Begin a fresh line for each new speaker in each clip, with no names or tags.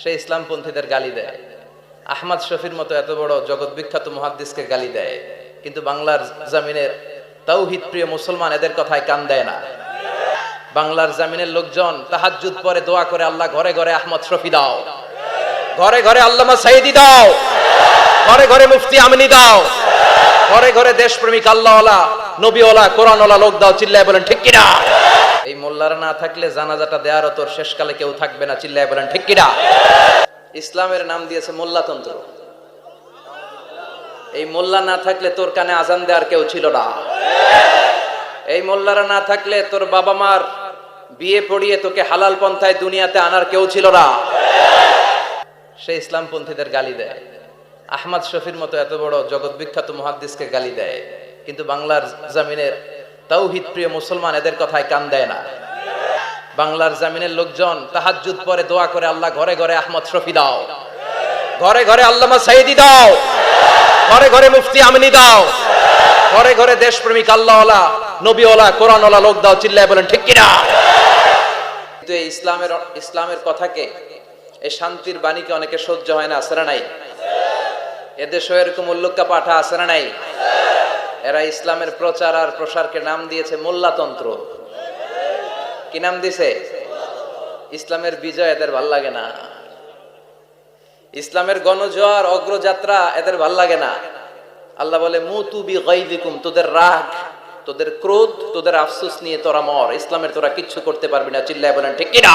সে ইসলামপন্থীদের গালি দেয়। আহমদ শফির মতো এত বড় জগৎ বিখ্যাত মুহাদ্দিসকে গালি দেয়, কিন্তু বাংলার জমিনের তাওহীদ প্রিয় মুসলমান এদের কথায় কান দেয় না। বাংলার জমিনের লোকজন তাহাজ্জুদ পরে দোয়া করে, আল্লাহ ঘরে ঘরে আহমদ শফি দাও, ঘরে ঘরে আল্লামা সাইদি দাও, ঘরে ঘরে মুফতি আমিনী দাও, ঘরে ঘরে দেশপ্রেমিক আল্লাহওয়ালা নবীওয়ালা কোরআনওয়ালা লোক দাও। চিল্লায় বলেন ঠিক কিনা? এই মোল্লারা না থাকলে জানাজাটা দেওয়ারও তোর শেষকালে কেউ থাকবে না। চিল্লায় বলেন ঠিক কিনা? ইসলামের নাম দিয়েছে মোল্লাতন্ত্র। এই মোল্লা না থাকলে তোর কানে আজান দেওয়ার কেউ ছিল না। এই মোল্লারা না থাকলে তোর বাবা মার বিয়ে পড়িয়ে তোকে হালাল পন্থায় দুনিয়াতে আনার কেউ ছিল না। সে ইসলামপন্থীদের গালি দেয়। আহমদ শফির মতো এত বড় জগৎ বিখ্যাত মুহাদ্দিসকে গালি দেয়, কিন্তু বাংলার জমিনের তাওহীদ প্রিয় মুসলমান এদের কথায় কান দেয় না। বাংলার জমিনের লোকজন তাহাজ্জুদ পরে দোয়া করে, আল্লাহ ঘরে ঘরে আহমদ শফি দাও, ঘরে ঘরে আল্লামা সাইদি দাও, ঘরে ঘরে মুফতি আমিনী দাও, ঘরে ঘরে দেশপ্রেমিক আল্লাহওয়ালা নবীওয়ালা কোরআনওয়ালা লোক দাও। চিল্লায় বলেন ঠিক কিনা? কিন্তু এই ইসলামের কথাকে, এই শান্তির বাণীকে অনেকে সহ্য হয় না। আছে না নাই? এদেশে এরকম উল্লুক্কা পাঠা আছে না নাই? এরা ইসলামের প্রচার আর প্রসারকে নাম দিয়েছে মোল্লাতন্ত্র। কি নাম দিছে? ইসলামের বিজয় এদের ভাল লাগে না। ইসলামের গণজোয়ার অগ্রযাত্রা এদের ভাল লাগে না। আল্লাহ বলে মুতু বিগাইযিকুম, তোদের রাগ, তোদের ক্রোধ, তোদের আফসোস নিয়ে তোরা মর। ইসলামের তোরা কিচ্ছু করতে পারবি না। চিল্লায় বলেন ঠিক কিনা?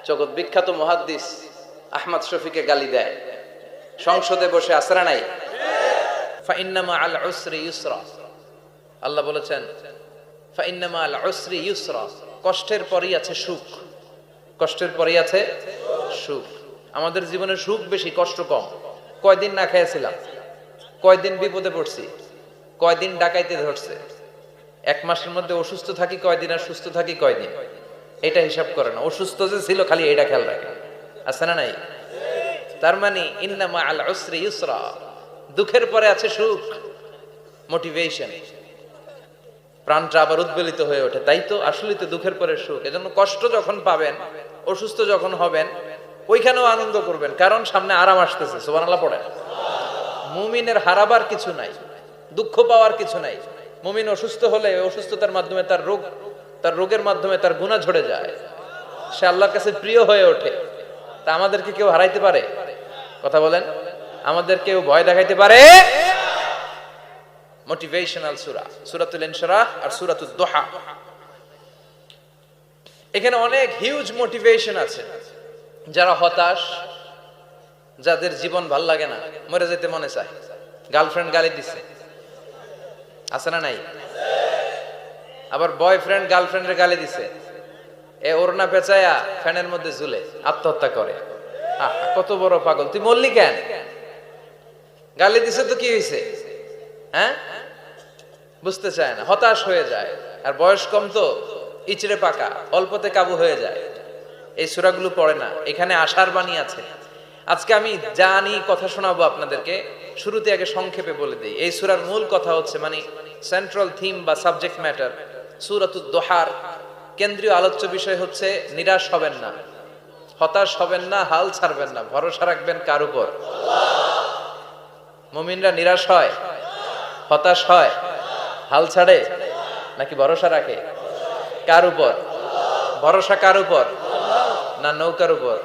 জগৎ বিখ্যাত মুহাদ্দিস আহমদ শফিকে গালি দেয়, সংসদে বসে। আছে না নাই? ফাইন্না মাআল উসরি ইউসরা। আল্লাহ বলেছেন ফাইন্না মাআল উসরি ইউসরা, কষ্টের পরেই আছে সুখ। কষ্টের পরেই আছে সুখ। আমাদের জীবনে সুখ বেশি, কষ্ট কম। কয়দিন না খেয়েছিলাম, কয়দিন বিপদে পড়ছি, কয়দিন ডাকাইতে ধরছে, এক মাসের মধ্যে অসুস্থ থাকি কয়দিন আর সুস্থ থাকি কয়দিন, এটা হিসাব করে না। অসুস্থ যে ছিল খালি এটা খেয়াল রাখে। আছে না নাই? তার মানে ইন্না মাআল উসরি ইউসরা, দুঃখের পরে আছে সুখ, মোটিভেশন। প্রাণটা আবার উদ্বেলিত হয়ে ওঠে। তাই তো, আসলেই তো দুঃখের পরে সুখ। এজন্য কষ্ট যখন পাবেন, অসুস্থ যখন হবেন, ওইখানেও আনন্দ করবেন, কারণ সামনে আরাম আসতেছে। সুবহানাল্লাহ পড়ে। মুমিনের হারাবার কিছু নাই, দুঃখ পাওয়ার কিছু নাই। মুমিন অসুস্থ হলে অসুস্থতার মাধ্যমে তার রোগের মাধ্যমে তার গুনাহ ঝরে যায়, সে আল্লাহর কাছে প্রিয় হয়ে ওঠে। তা আমাদেরকে কেউ হারাইতে পারে? কথা বলেন, আমাদের কেউ ভয় দেখাইতে পারে? মোটিভেশনাল সূরা, সূরাতুল ইনশিরাহ আর সূরাতুদ দুহা, এখানে অনেক হিউজ মোটিভেশন আছে। যারা হতাশ, যাদের জীবন ভাল লাগে না, মরে যেতে মনে চায়, গার্লফ্রেন্ড গালি দিছে, আছে না নাই? আবার বয়ফ্রেন্ড গার্লফ্রেন্ডের গালি দিছে, এ ওড়না পেঁচায়া ফ্যানের মধ্যে ঝুলে আত্মহত্যা করে। কত বড় পাগল! তুই মরলি কেন? গালি দিছে তো কি হয়েছে? হ্যাঁ, বুঝতে চায় না, হতাশ হয়ে যায়। আর বয়স কম তো, ইচড়ে পাকা, অল্পতে কাবু হয়ে যায়। এই সূরাগুলো পড়ে না। এখানে আশার বাণী আছে। আজকে আমি জানি কথা শোনাবো আপনাদেরকে, শুরুতে আগে সংক্ষেপে বলে দিই। এই সূরার মূল কথা হচ্ছে, মানে সেন্ট্রাল থিম বা সাবজেক্ট ম্যাটার, সূরাতুদ দুহার কেন্দ্রীয় আলোচ্য বিষয় হচ্ছে নিরাশ হবেন না, হতাশ হবেন না, হাল ছাড়বেন না, ভরসা রাখবেন কার উপর? মুমিনরা নিরাশ হয়, হতাশ হয়, হাল ছাড়ে নাকি ভরসা রাখে? কার উপর ভরসা? কার উপর? না নৌকার উপর?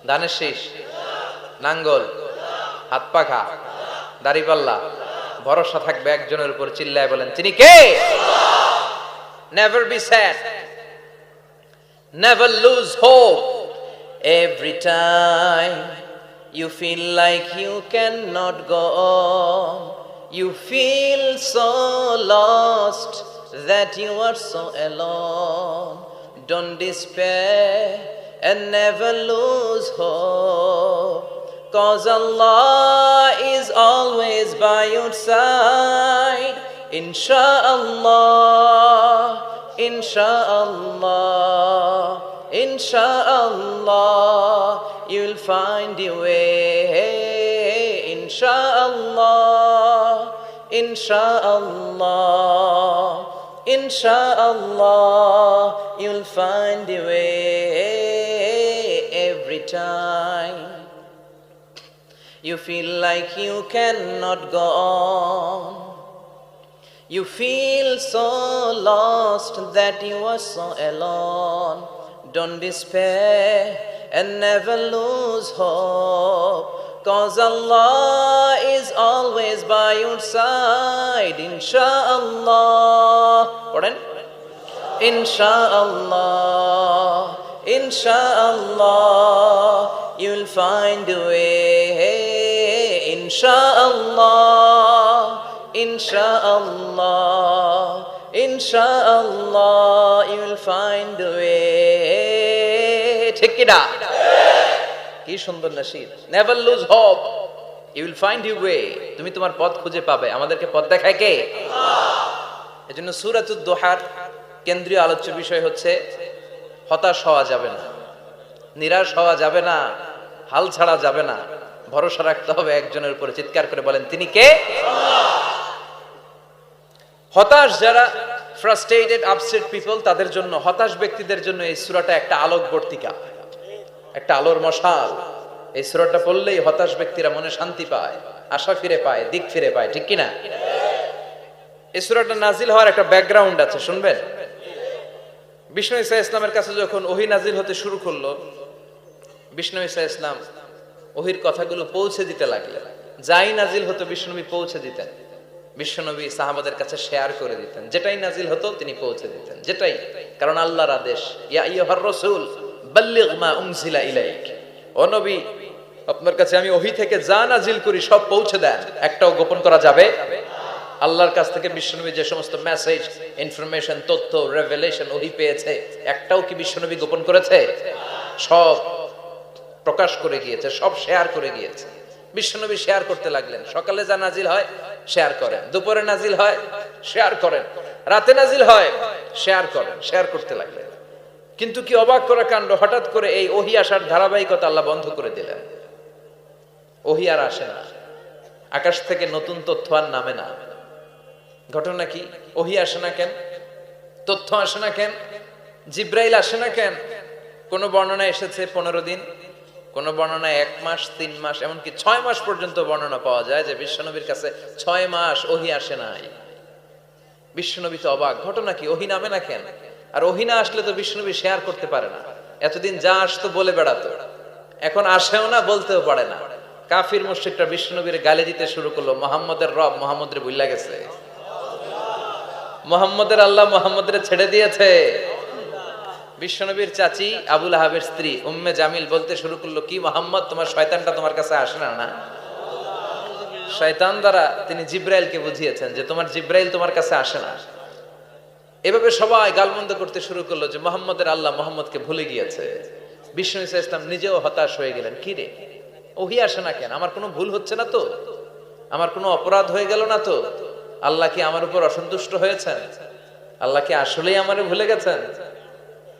ধানের শীষ, নাঙ্গল, হাত পাখা, দাড়িপাল্লা, ভরসা থাকবে একজনের উপর। চিল্লায় বলেন তিনি কে? Never be sad, never lose hope. Every time you feel like you cannot go on, you feel so lost that you are so alone. Don't despair and never lose hope, 'cause Allah is always by your side. Insha'Allah, Insha'Allah, Insha'Allah, you'll find your way. Insha'Allah, Insha'Allah, Inshallah, you'll find a way every time you feel like you cannot go on. You feel so lost that you are so alone. Don't despair and never lose hope, 'cause Allah is always by your side. Inshallah. Pardon? Inshallah, Inshallah, you'll find a way. Inshallah, Inshallah, Inshallah, you'll find a way. ঠিক কি না? কি সুন্দর nasheed. Never lose hope, you will find your way. তুমি তোমার পথ খুঁজে পাবে। আমাদেরকে পথ দেখায় কে? আল্লাহ। এজন্য সূরাতুদ দুহার কেন্দ্রীয় আলোচ্য বিষয় হচ্ছে হতাশ হওয়া যাবে না, নিরাশ হওয়া যাবে না, হাল ছাড়া যাবে না, ভরসা রাখতে হবে একজনের উপরে। চিৎকার করে বলেন, তিনি কে? আল্লাহ। হতাশ যারা, ফ্রাস্ট্রেটেড আপসেট পিপল, তাদের জন্য, হতাশ ব্যক্তিদের জন্য এই সূরাটা একটা আলোকবর্তিকা, একটা আলোর মশাল। এই সূরাটা পড়লেই হতাশ ব্যক্তিরা মনে শান্তি পায়, আশা ফিরে পায়, দিক ফিরে পায়। ঠিক কি না? এই সূরাটা নাজিল হওয়ার একটা ব্যাকগ্রাউন্ড আছে, শুনবেন। বিষ্ণু ঈসা ইসলামের কাছে যখন ওহী নাজিল হতে শুরু করলো, বিষ্ণু ঈসা ইসলাম ওহীর কথাগুলো পৌঁছে দিতে লাগলেন। যাই নাজিল হতো বিষ্ণুনবী পৌঁছে দিতেন। বিশ্বনবী সাহাবাদের কাছে শেয়ার করে দিতেন, যেটাই নাজিল হতো তিনি পৌঁছে দিতেন, যেটাই, কারণ আল্লাহর আদেশ, ইয়া আইয়ুহার রাসূল বাল্লিগ মা উনজিলা ইলাইক, ও নবী আপনার কাছে আমি ওহী থেকে যা নাজিল করি সব পৌঁছে দেন, একটাও গোপন করা যাবে। আল্লাহর কাছ থেকে বিশ্বনবী যে সমস্ত মেসেজ, ইনফরমেশন, তথ্য, রেভেলেশন ওহী পেয়েছে, একটাও কি বিশ্বনবী গোপন করেছে? সব প্রকাশ করে গিয়েছে, সব শেয়ার করে গিয়েছে। বিশ্বনবী শেয়ার করতে লাগলেন। সকালে যা নাজিল হয় শেয়ার করেন, দুপুরে নাজিল হয় শেয়ার করেন, রাতে নাজিল হয় শেয়ার করেন, শেয়ার করতে লাগলেন। কিন্তু কি অবাক করা কাণ্ড, হঠাৎ করে এই ওহী আসার ধারাবাহিকতা আল্লাহ বন্ধ করে দিলেন। ওহী আর আসে না, আকাশ থেকে নতুন তথ্য আর নামে না। ঘটনা কি? ওহী আসে না কেন? তথ্য আসে না কেন? জিব্রাইল আসে না কেন? কোন বর্ণনা এসেছে 15 দিন, কোন বর্ণনায় 1 মাস, 3 মাস, এমনকি 6 মাস পর্যন্ত বর্ণনা পাওয়া যায় যে বিশ্বনবীর কাছে 6 মাস ওহী আসে নাই। বিশ্বনবী তো অবাক, ঘটনা কি? ওহী নামে না কেন? আর ওহী না আসলে তো বিশ্বনবী শেয়ার করতে পারে না। এতদিন যা আসতো বলে বেড়াতো, এখন আসেও না, বলতেও পারে না। কাফির মুশরিকরা বিশ্বনবীর গালি দিতে শুরু করলো, মুহাম্মদের রব মুহাম্মদরে ভুইলা গেছে, মুহাম্মদের আল্লাহ মুহাম্মদরে ছেড়ে দিয়েছে। বিশ্বনবীর চাচি আবু লাহাবের স্ত্রী উম্মে জামিল বলতে শুরু করলো, কি মুহাম্মদ, তোমার শয়তানটা তোমার কাছে আসে না? না, শয়তান দ্বারা তিনি জিব্রাইলকে বুঝিয়েছেন যে তোমার জিব্রাইল তোমার কাছে আসে না। এভাবে সবাই গালমন্দ করতে শুরু করলো যে মুহাম্মদের আল্লাহ মুহাম্মদকে ভুলে গিয়েছে। বিষ্ণু ঈসা ইসলাম নিজেও হতাশ হয়ে গেলেন। কি রে, ওহী আসে না কেন? আমার কোনো ভুল হচ্ছে না তো? আমার কোনো অপরাধ হয়ে গেল না তো? আল্লাহ কি আমার উপর অসন্তুষ্ট হয়েছেন? আল্লাহ কি আসলেই আমারে ভুলে গেছেন?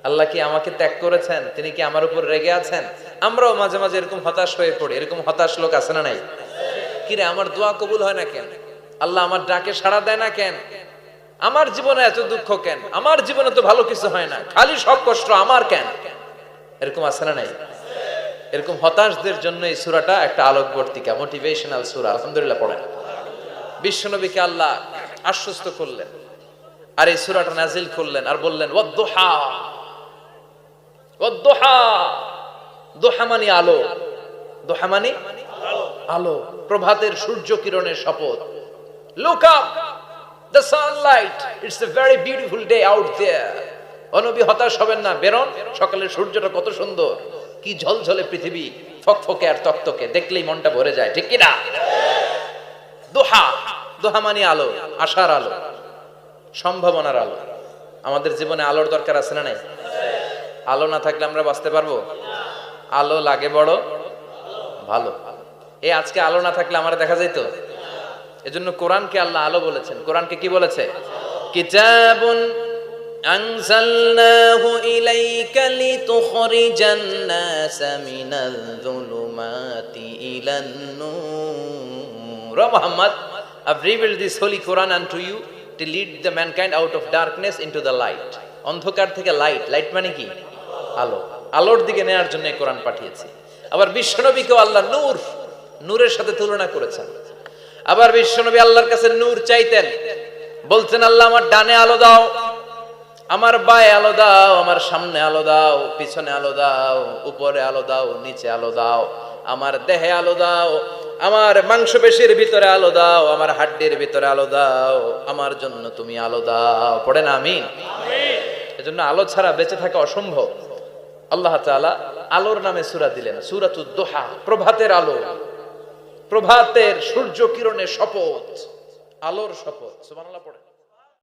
আল্লাহ কি আমাকে ত্যাগ করেছেন? তিনি কি আমার উপর রেগে আছেন? আমরাও মাঝে মাঝে এরকম হতাশ হয়ে পড়ি। এরকম হতাশ লোক আছে না নাই? কিরে, আমার দোয়া কবুল হয় না কেন? আল্লাহ আমার ডাকে সাড়া দেয় না কেন? আমার জীবনে এত দুঃখ কেন? আমার জীবনে তো ভালো কিছু হয় না, খালি সব কষ্ট আমার কেন? এরকম আছে না নাই? এরকম হতাশদের জন্য এই সূরাটা একটা আলোকবর্তিকা, মোটিভেশনাল সূরা। আলহামদুলিল্লাহ পড়েন। বিশ্বনবীকে আল্লাহ আশ্বস্ত করলেন, আর এই সূরাটা নাজিল করলেন, আর বললেন ওয়াদ-দুহা। ওয়াদ-দুহা, দুহা মানে আলো, দুহা মানে আলো, প্রভাতের সূর্য কিরণের শপথ। Look up, the sunlight, it's a very beautiful day out there. ও নবী, হতাশ হবেন না, বেরোন, সকালের সূর্যটা কত সুন্দর, কি ঝলঝলে পৃথিবী, ফকফকে আর তকতকে, দেখলেই মনটা ভরে যায়। ঠিক কি না? দুহা, দুহা মানে আলো, আশার আলো, সম্ভাবনার আলো। আমাদের জীবনে আলোর দরকার আছে না নাই? আলো না থাকলে আমরা বাঁচতে পারবো? আলো লাগে বড় ভালো। এই আজকে আলো না থাকলে আমার দেখা যেত? এজন্য কোরআনকে আল্লাহ আলো বলেছেন। কোরআনকে কি বলেছে? কিতাবুন আনজালনাহু ইলাইকা লিতুখরিজান নাসা মিনাল যুলুমাতি ইলান নূর। Muhammad, I've revealed this holy Quran unto you to to lead the mankind out of darkness into the light. অন্ধকার থেকে লাইট, লাইট মানে কি? আলো। আলোর দিকে নেয়ার জন্য কোরআন পাঠিয়েছি। আবার বিশ্বনবীকেও আল্লাহ নূর, নূরের সাথে তুলনা করেছেন। আবার বিশ্বনবী আল্লাহর কাছে নূর চাইতেন, বলতেন আল্লাহ আমার ডানে আলো দাও, আমার বায়ে আলো দাও, আমার সামনে আলো দাও, পিছনে আলো দাও, উপরে আলো দাও, নিচে আলো দাও, আমার দেহে আলো দাও, আমার মাংসপেশির ভিতরে আলো দাও, আমার হাড্ডির ভিতরে আলো দাও, আমার জন্য তুমি আলো দাও। পড়েন আমিন। এজন্য আলো ছাড়া বেঁচে থাকা অসম্ভব। আল্লাহ তাআলা আলোর নামে সূরা দিলেন, সূরাতুদ দুহা, প্রভাতের আলো, প্রভাতের সূর্য কিরণের শপথ, আলোর শপথ। সুবহানাল্লাহ পড়েন।